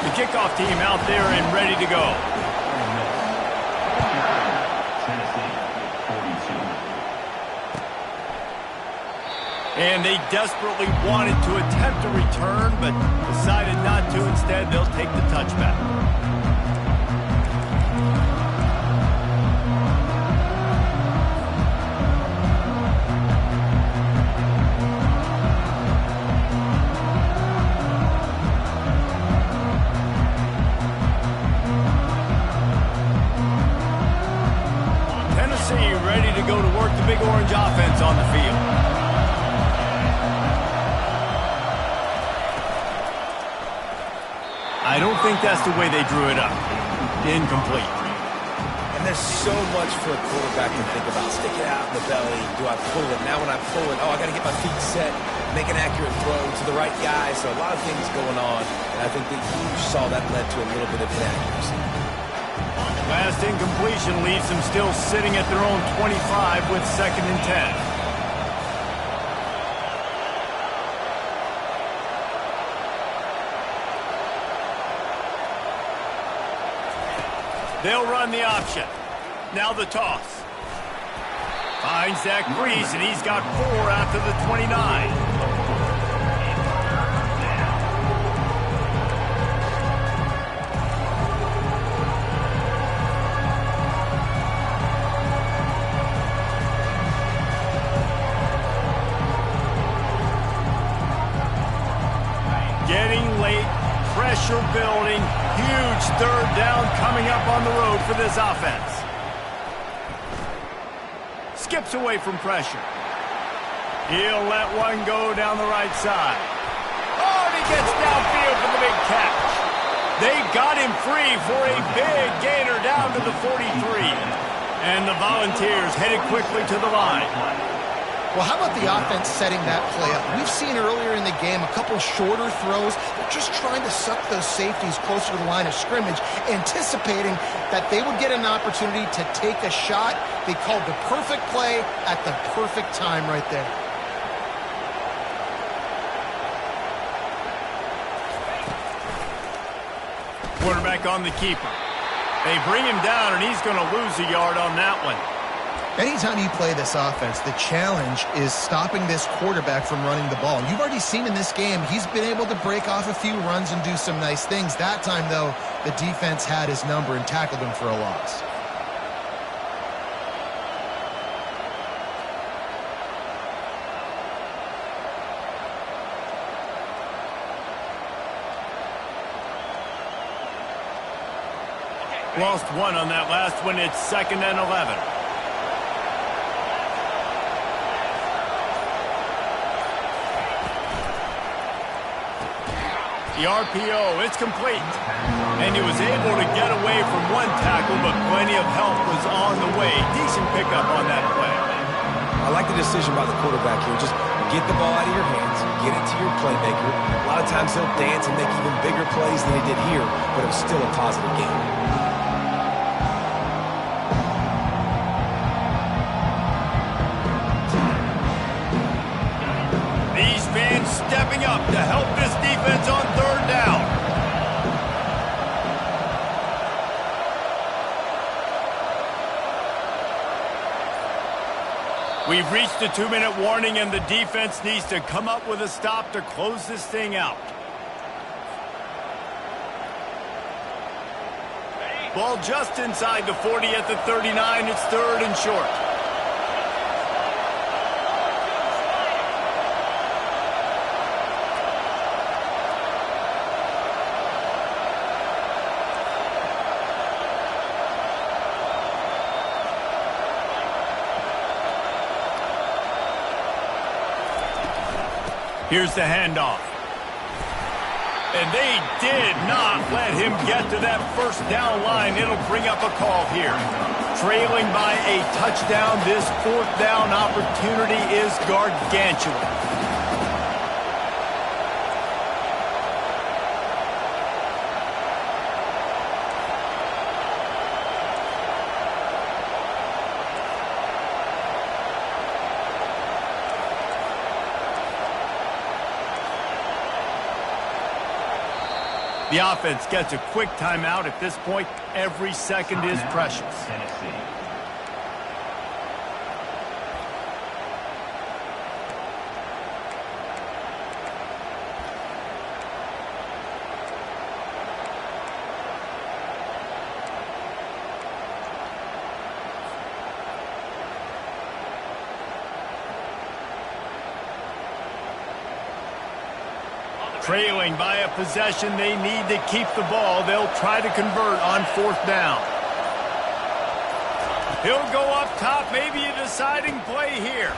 The kickoff team out there and ready to go. And they desperately wanted to attempt a return, but decided not to. Instead, they'll take the touchback. Tennessee ready to go to work the Big Orange offense on the field. I don't think that's the way they drew it up. Incomplete. And there's so much for a quarterback to think about. Stick it out in the belly. Do I pull it? Now when I pull it, oh, I got to get my feet set, make an accurate throw to the right guy. So a lot of things going on. And I think that you saw that led to a little bit of inaccuracy. Last incompletion leaves them still sitting at their own 25 with 2nd and 10. They'll run the option. Now the toss. Finds Zach Breeze, and he's got 4 after the 29. Getting late, pressure building, huge 3rd down coming up on the road for this offense. Skips away from pressure. He'll let one go down the right side. Oh, and he gets downfield for the big catch. They got him free for a big gainer down to the 43. And the Volunteers headed quickly to the line. Well, how about the offense setting that play up? We've seen earlier in the game a couple shorter throws. They're just trying to suck those safeties closer to the line of scrimmage, anticipating that they would get an opportunity to take a shot. They called the perfect play at the perfect time right there. Quarterback on the keeper. They bring him down, and he's going to lose a yard on that one. Anytime you play this offense, the challenge is stopping this quarterback from running the ball. You've already seen in this game, he's been able to break off a few runs and do some nice things. That time, though, the defense had his number and tackled him for a loss. Lost 1 on that last one. It's 2nd and 11. The RPO, it's complete. And he was able to get away from one tackle, but plenty of help was on the way. Decent pickup on that play. I like the decision by the quarterback here. Just get the ball out of your hands, get it to your playmaker. A lot of times he'll dance and make even bigger plays than he did here, but it was still a positive game. These fans stepping up to help this defense on 3rd down. We've reached the 2-minute warning, and the defense needs to come up with a stop to close this thing out. Ball just inside the 40 at the 39. It's 3rd and short. Here's the handoff. And they did not let him get to that 1st down line. It'll bring up a call here. Trailing by a touchdown, this 4th down opportunity is gargantuan. The offense gets a quick timeout. At this point, every second is precious. Trailing by a possession, they need to keep the ball. They'll try to convert on 4th down. He'll go up top, maybe a deciding play here.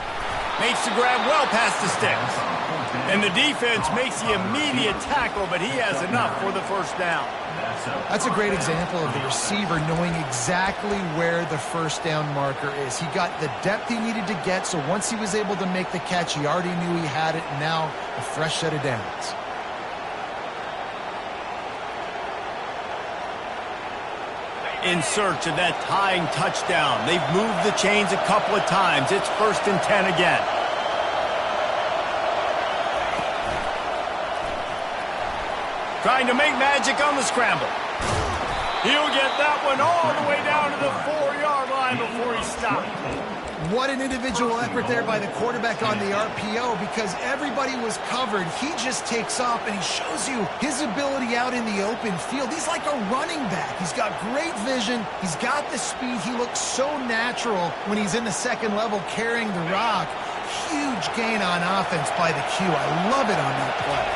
Makes the grab well past the sticks. And the defense makes the immediate tackle, but he has enough for the first down. That's a great example of the receiver knowing exactly where the first down marker is. He got the depth he needed to get, so once he was able to make the catch, he already knew he had it, and now a fresh set of downs. In search of that tying touchdown. They've moved the chains a couple of times. It's 1st and 10 again. Trying to make magic on the scramble. He'll get that one all the way down to the 4-yard line before he stopped. What an individual effort there by the quarterback on the RPO, because everybody was covered. He just takes off, and he shows you his ability out in the open field. He's like a running back. He's got great vision. He's got the speed. He looks so natural when he's in the second level carrying the rock. Huge gain on offense by the Q. I love it on that play.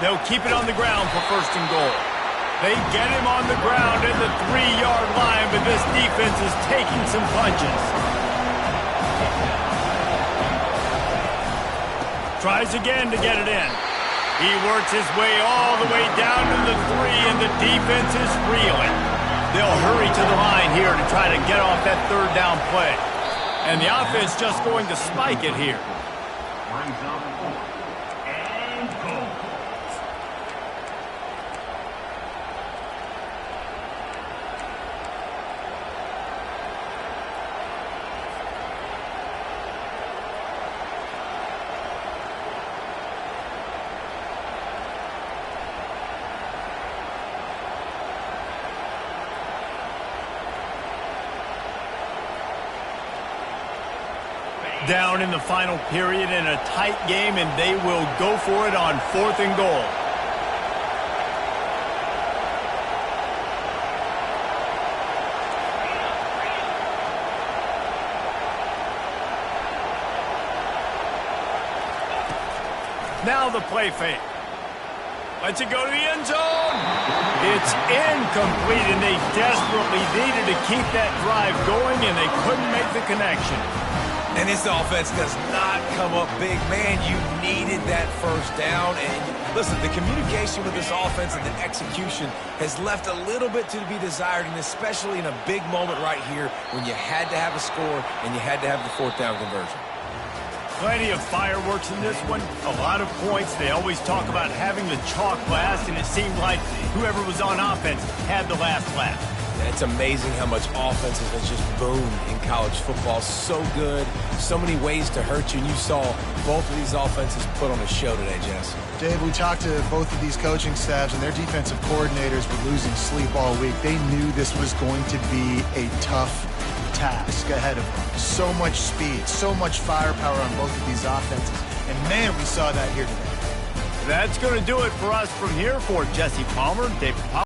They'll keep it on the ground for 1st and goal. They get him on the ground at the 3-yard line, but this defense is taking some punches. Tries again to get it in. He works his way all the way down to the 3, and the defense is reeling. They'll hurry to the line here to try to get off that 3rd down play. And the offense just going to spike it here. Brings up 4th and goal. Down in the final period in a tight game, and they will go for it on 4th and goal. Now the play fake. Lets it go to the end zone. It's incomplete, and they desperately needed to keep that drive going, and they couldn't make the connection. And this offense does not come up big. Man, you needed that first down. And listen, the communication with this offense and the execution has left a little bit to be desired, and especially in a big moment right here when you had to have a score and you had to have the 4th down conversion. Plenty of fireworks in this one. A lot of points. They always talk about having the chalk last, and it seemed like whoever was on offense had the last laugh. It's amazing how much offense has just boomed in college football. So good, so many ways to hurt you, and you saw both of these offenses put on a show today, Jess. Dave, we talked to both of these coaching staffs, and their defensive coordinators were losing sleep all week. They knew this was going to be a tough task ahead of them. So much speed, so much firepower on both of these offenses. And, man, we saw that here today. That's going to do it for us from here. For Jesse Palmer, Dave Palmer.